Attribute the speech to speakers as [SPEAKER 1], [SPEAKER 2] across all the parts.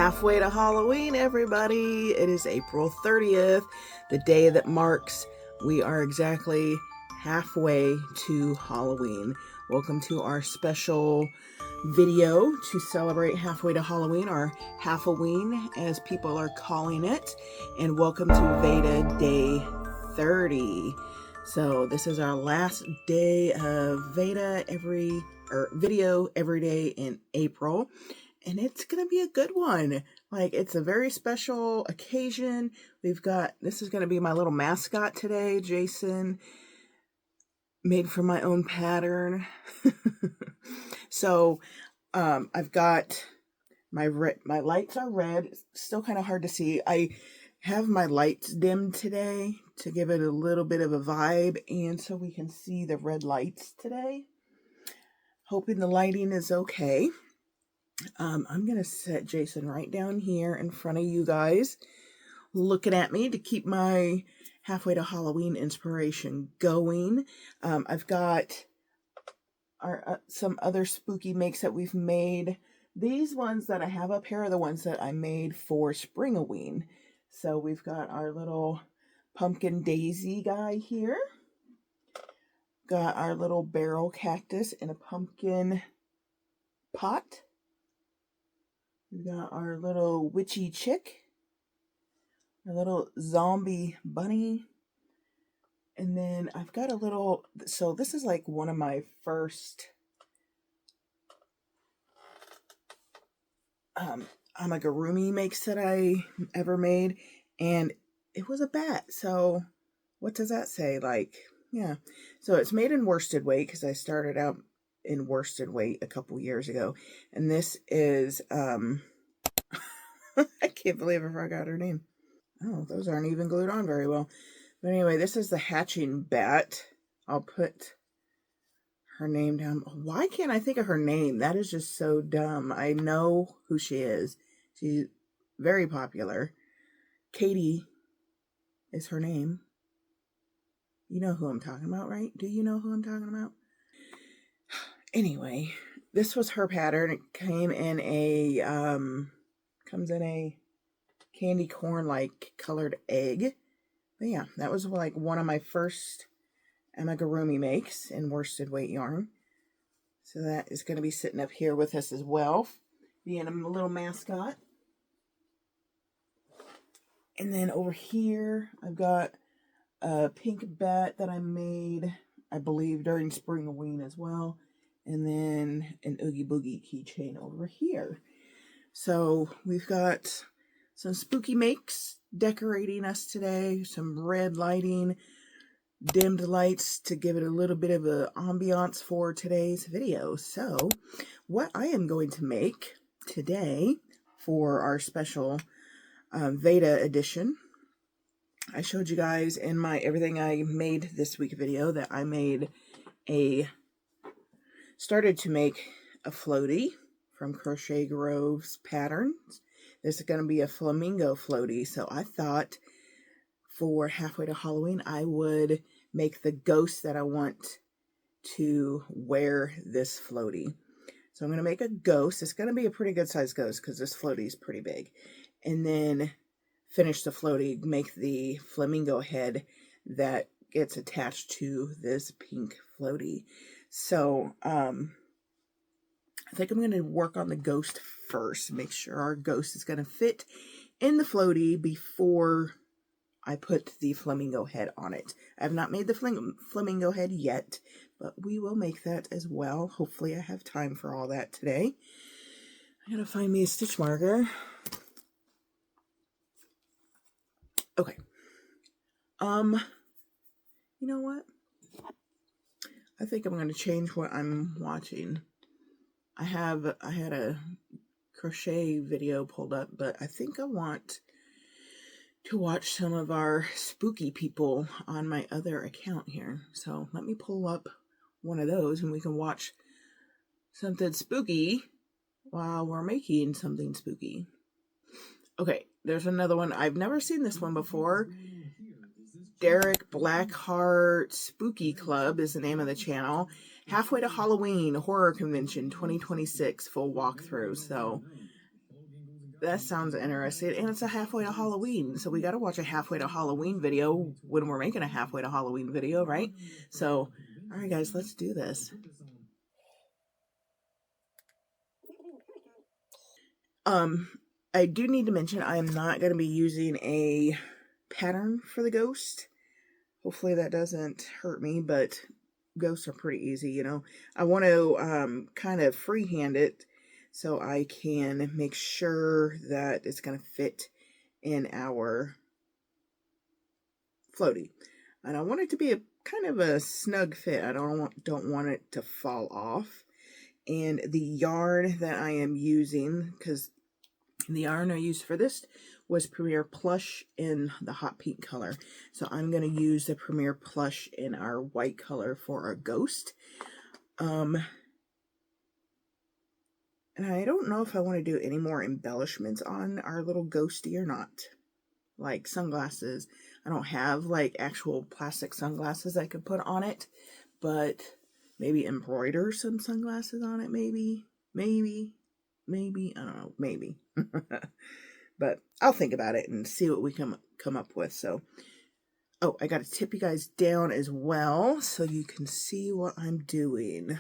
[SPEAKER 1] Halfway to Halloween, everybody. It is April 30th, the day that marks we are exactly halfway to Halloween. Welcome to our special video to celebrate halfway to Halloween, or Halfoween as people are calling it. And welcome to Veda Day 30. So this is our last day of Veda video every day in April. And it's going to be a good one. Like, it's a very special occasion. This is going to be my little mascot today, Jason, made from my own pattern. So, I've got my lights are red. It's still kind of hard to see. I have my lights dimmed today to give it a little bit of a vibe, and so we can see the red lights today. Hoping the lighting is okay. I'm going to set Jason right down here in front of you guys, looking at me to keep my halfway to Halloween inspiration going. I've got some other spooky makes that we've made. These ones that I have up here are the ones that I made for Springoween. So we've got our little pumpkin daisy guy here. Got our little barrel cactus in a pumpkin pot. We got our little witchy chick, our little zombie bunny, and then I've got a little, so this is like one of my first amigurumi makes that I ever made, and it was a bat. So what does that say? Like, yeah, so it's made in worsted weight because I started out in worsted weight a couple years ago, and this is I can't believe I forgot her name. Oh, those aren't even glued on very well. But anyway, this is the hatching bat. I'll put her name down. Why can't I think of her name? That is just so dumb. I know who she is. She's very popular. Katie is her name. You know who I'm talking about, right? Do you know who I'm talking about? Anyway, this was her pattern. It comes in a candy corn like colored egg. But yeah, that was like one of my first amigurumi makes in worsted weight yarn. So that is going to be sitting up here with us as well, being a little mascot. And then over here, I've got a pink bat that I made, I believe, during Springoween as well. And then an Oogie Boogie keychain over here. So we've got some spooky makes decorating us today. Some red lighting, dimmed lights to give it a little bit of an ambiance for today's video. So what I am going to make today for our special Veda edition, I showed you guys in my everything I made this week video that I started to make a floaty from Crochet Grove's patterns. This is going to be a flamingo floaty, so I thought for halfway to Halloween I would make the ghost that I want to wear this floaty. So I'm going to make a ghost. It's going to be a pretty good size ghost because this floaty is pretty big. And then finish the floaty, make the flamingo head that gets attached to this pink floaty. So, I think I'm going to work on the ghost first. Make sure our ghost is going to fit in the floaty before I put the flamingo head on it. I have not made the flamingo head yet, but we will make that as well. Hopefully I have time for all that today. I gotta find me a stitch marker. Okay. You know what? I think I'm going to change what I'm watching. I had a crochet video pulled up, but I think I want to watch some of our spooky people on my other account here. So let me pull up one of those and we can watch something spooky while we're making something spooky. Okay, there's another one. I've never seen this one before. Derek Blackheart Spooky Club is the name of the channel. Halfway to Halloween Horror Convention 2026 full walkthrough. So that sounds interesting. And it's a halfway to Halloween. So we got to watch a halfway to Halloween video when we're making a halfway to Halloween video, right? So, all right, guys, let's do this. I do need to mention I am not going to be using a pattern for the ghost. Hopefully that doesn't hurt me, but ghosts are pretty easy, you know. I want to kind of freehand it so I can make sure that it's going to fit in our floaty. And I want it to be a kind of a snug fit. I don't want it to fall off. And the yarn that I am using, because the yarn I used for this was Premier Plush in the hot pink color. So I'm going to use the Premier Plush in our white color for our ghost. And I don't know if I want to do any more embellishments on our little ghosty or not. Like sunglasses. I don't have like actual plastic sunglasses I could put on it. But maybe embroider some sunglasses on it, maybe. I don't know, maybe. But I'll think about it and see what we come up with. So, oh, I got to tip you guys down as well so you can see what I'm doing.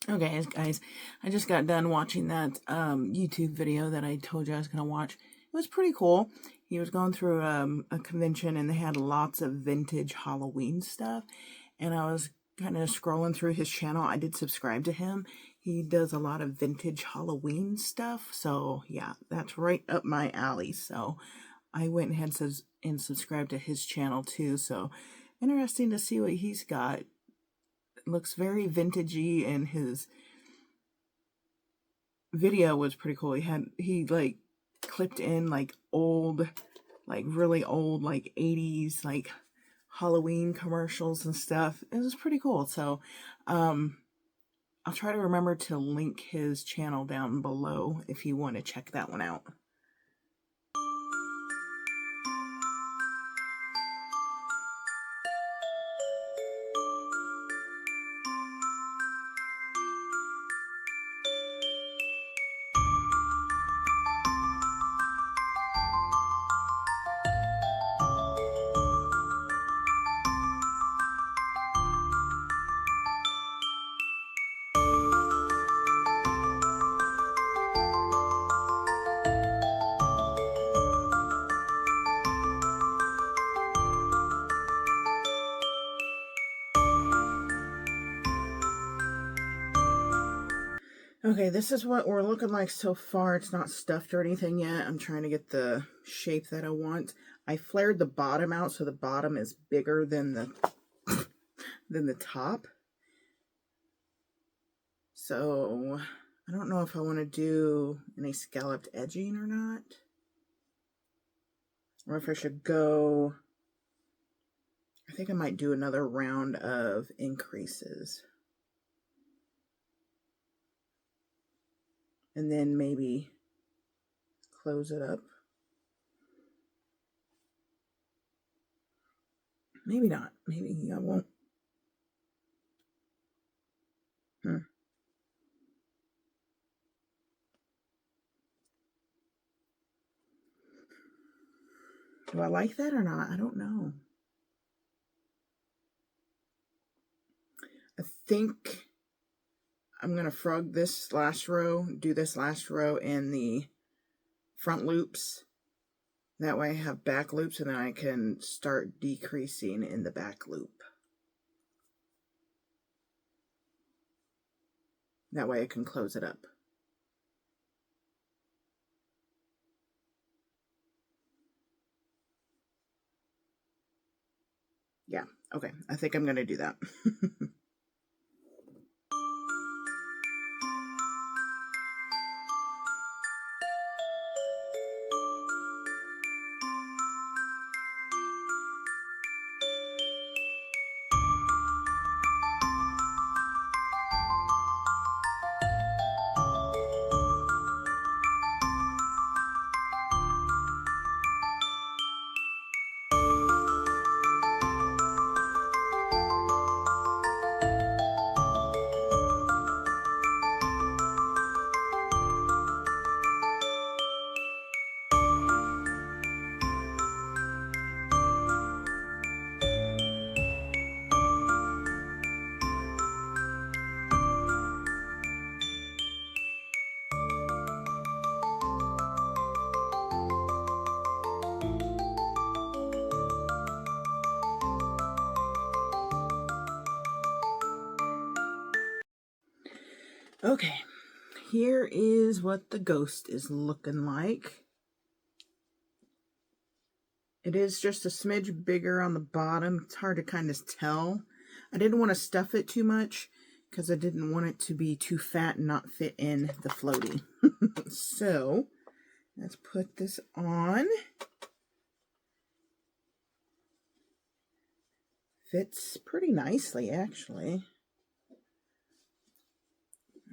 [SPEAKER 1] Okay, guys, I just got done watching that YouTube video that I told you I was going to watch. It was pretty cool. He was going through a convention and they had lots of vintage Halloween stuff. And I was kind of scrolling through his channel. I did subscribe to him. He does a lot of vintage Halloween stuff. So, yeah, that's right up my alley. So, I went ahead and subscribed to his channel too. So, interesting to see what he's got. Looks very vintagey, and his video was pretty cool. He like clipped in like old, like really old, like 80s like Halloween commercials and stuff. It was pretty cool. So I'll try to remember to link his channel down below if you want to check that one out. Okay, this is what we're looking like so far. It's not stuffed or anything yet. I'm trying to get the shape that I want. I flared the bottom out so the bottom is bigger than the top. So I don't know if I want to do any scalloped edging or not. Or if I should go... I think I might do another round of increases. And then maybe close it up. Maybe not. Maybe I won't. Do I like that or not? I don't know. I think I'm going to frog this last row, do this last row in the front loops. That way I have back loops and then I can start decreasing in the back loop. That way I can close it up. Okay, I think I'm going to do that. Okay, here is what the ghost is looking like. It is just a smidge bigger on the bottom. It's hard to kind of tell. I didn't want to stuff it too much because I didn't want it to be too fat and not fit in the floaty. So let's put this on. Fits pretty nicely, actually.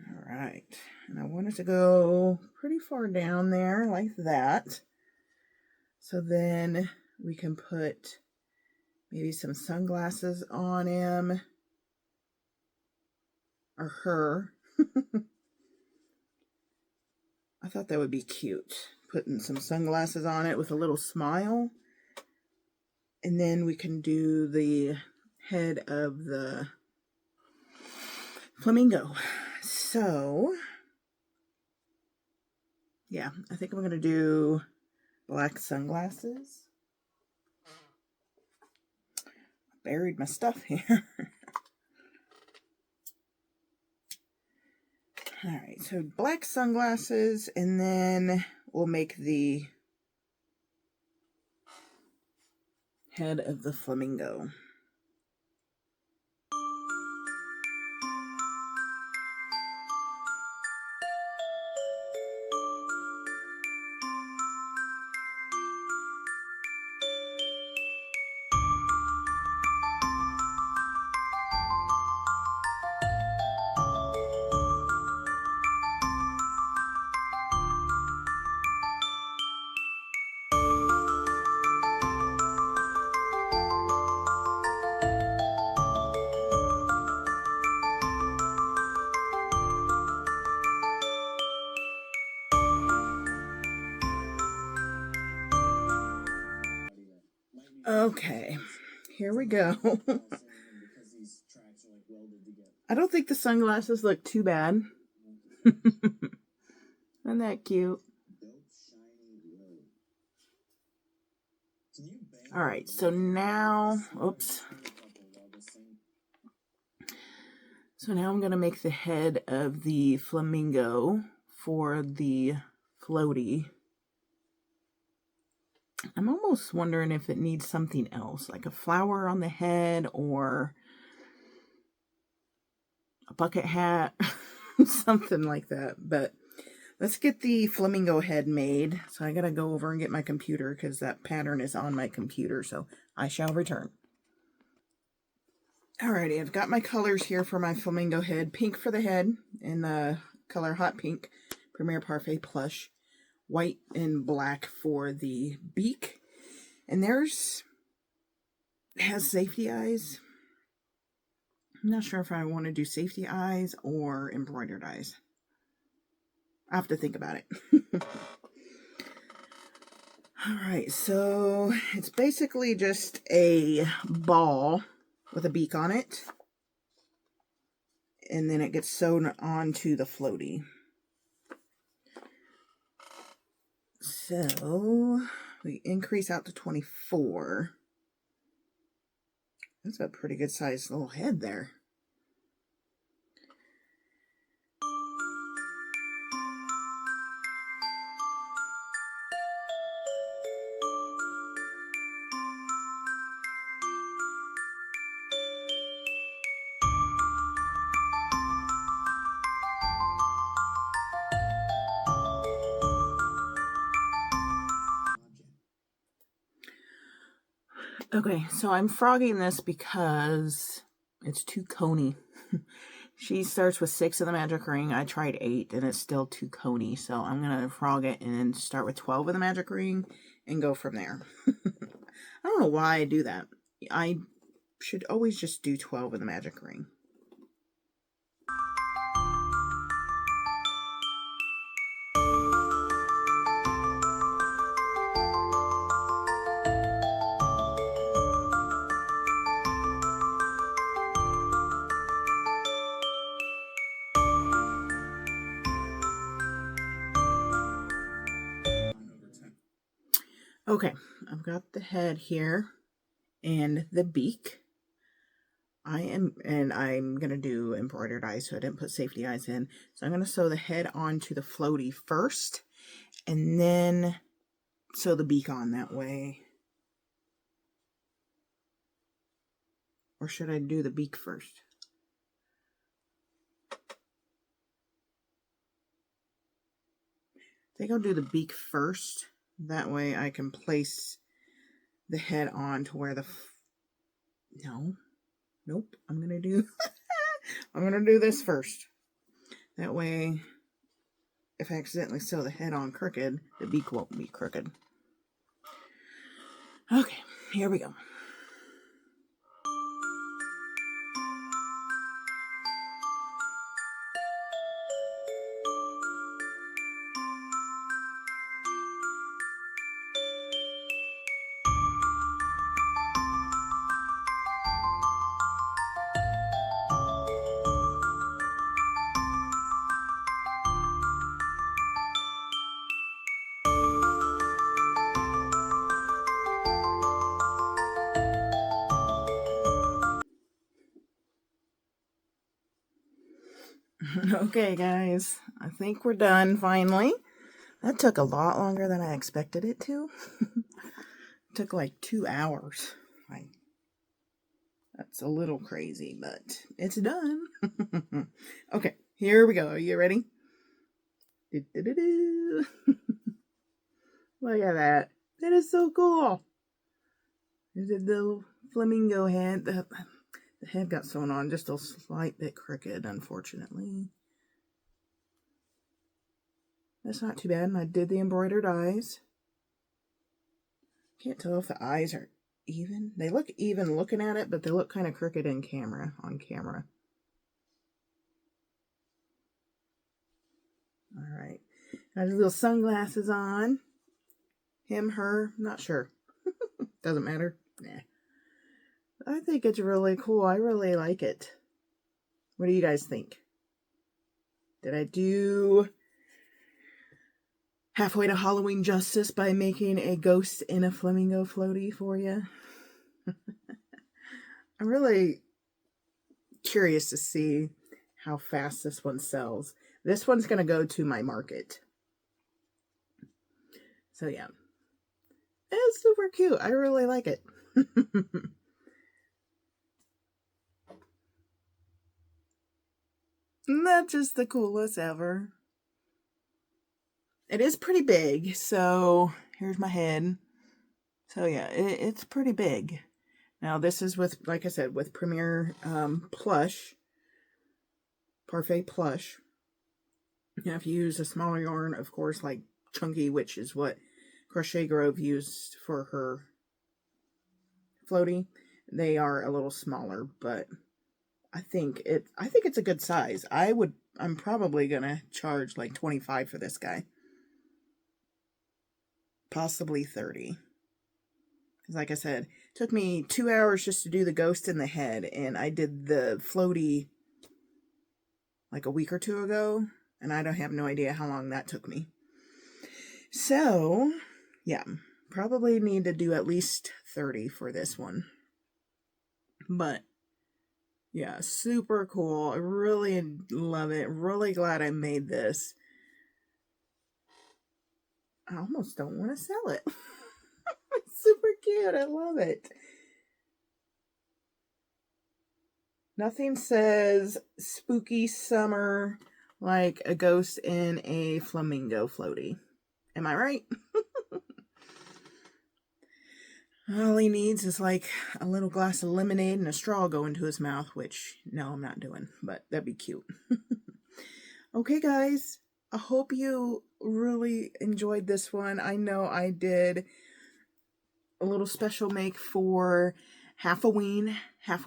[SPEAKER 1] All right, and I want it to go pretty far down there like that. So then we can put maybe some sunglasses on him or her. I thought that would be cute, putting some sunglasses on it with a little smile. And then we can do the head of the flamingo. So, yeah, I think I'm going to do black sunglasses. Buried my stuff here. All right, so black sunglasses, and then we'll make the head of the flamingo. Okay, here we go. I don't think the sunglasses look too bad. Isn't that cute? All right, so now, oops. So now I'm going to make the head of the flamingo for the floaty. I'm almost wondering if it needs something else, like a flower on the head or a bucket hat, something like that. But let's get the flamingo head made. So I got to go over and get my computer because that pattern is on my computer. So I shall return. Alrighty, I've got my colors here for my flamingo head. Pink for the head in the color Hot Pink, Premier Parfait Plush. White and black for the beak. And theirs has safety eyes. I'm not sure if I want to do safety eyes or embroidered eyes. I have to think about it. Alright, so it's basically just a ball with a beak on it. And then it gets sewn onto the floaty. So we increase out to 24. That's a pretty good sized little head there. Okay, so I'm frogging this because it's too coney. She starts with 6 of the magic ring. I tried 8 and it's still too coney. So I'm going to frog it and start with 12 of the magic ring and go from there. I don't know why I do that. I should always just do 12 of the magic ring. Okay, I've got the head here and the beak. I'm gonna do embroidered eyes, so I didn't put safety eyes in. So I'm gonna sew the head onto the floaty first, and then sew the beak on that way. Or should I do the beak first? I think I'll do the beak first. That way I can place the head on to where the... Nope. I'm gonna do... I'm gonna do this first. That way, if I accidentally sew the head on crooked, the beak won't be crooked. Okay, here we go. Okay, guys, I think we're done finally. That took a lot longer than I expected it to. It took like 2 hours. That's a little crazy, but it's done. Okay, here we go. Are you ready? Look at that. That is so cool. There's a little flamingo head. The head got sewn on just a slight bit crooked, unfortunately. That's not too bad. And I did the embroidered eyes. Can't tell if the eyes are even. They look even looking at it, but they look kind of crooked on camera. All right. Got his little sunglasses on. Him, her, not sure. Doesn't matter. Nah. I think it's really cool. I really like it. What do you guys think? Did I do halfway to Halloween justice by making a ghost in a flamingo floaty for you? I'm really curious to see how fast this one sells. This one's going to go to my market. So yeah. It's super cute. I really like it. Not just the coolest ever. It is pretty big, so here's my head. So yeah, it's pretty big. Now this is with, like I said, with Premier Plush, Parfait Plush. Now if you use a smaller yarn, of course, like Chunky, which is what Crochet Grove used for her floaty, they are a little smaller, but I think it's a good size. I'm probably gonna charge like $25 for this guy. Possibly $30. Because like I said, it took me 2 hours just to do the ghost in the head, and I did the floaty like a week or 2 ago, and I don't have no idea how long that took me. So, yeah, probably need to do at least $30 for this one. But yeah, super cool. I really love it. Really glad I made this. I almost don't want to sell it. It's super cute. I love it. Nothing says spooky summer like a ghost in a flamingo floaty. Am I right? All he needs is like a little glass of lemonade and a straw go into his mouth, which, no, I'm not doing, but that'd be cute. Okay, guys, I hope you really enjoyed this one. I know I did a little special make for halfway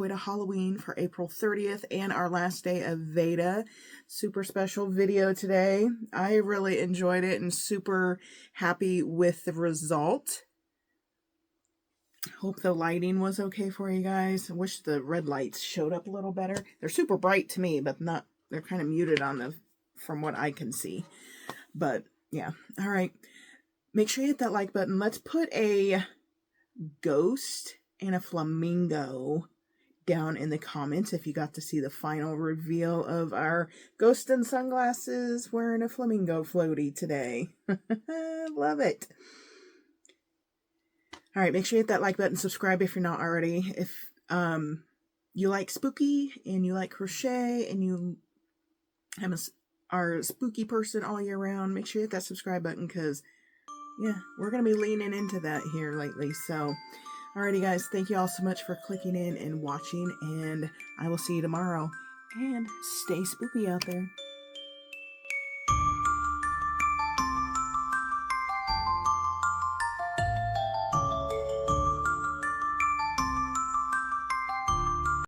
[SPEAKER 1] to Halloween for April 30th and our last day of Veda. Super special video today. I really enjoyed it and super happy with the result. Hope the lighting was okay for you guys. I wish the red lights showed up a little better. They're super bright to me, but not, they're kind of muted on the, from what I can see. But yeah, all right. Make sure you hit that like button. Let's put a ghost and a flamingo down in the comments if you got to see the final reveal of our ghost in sunglasses wearing a flamingo floaty today. Love it. All right, make sure you hit that like button, subscribe if you're not already. If you like spooky and you like crochet and you are a spooky person all year round, make sure you hit that subscribe button because, yeah, we're going to be leaning into that here lately. So, alrighty, guys, thank you all so much for clicking in and watching, and I will see you tomorrow. And stay spooky out there.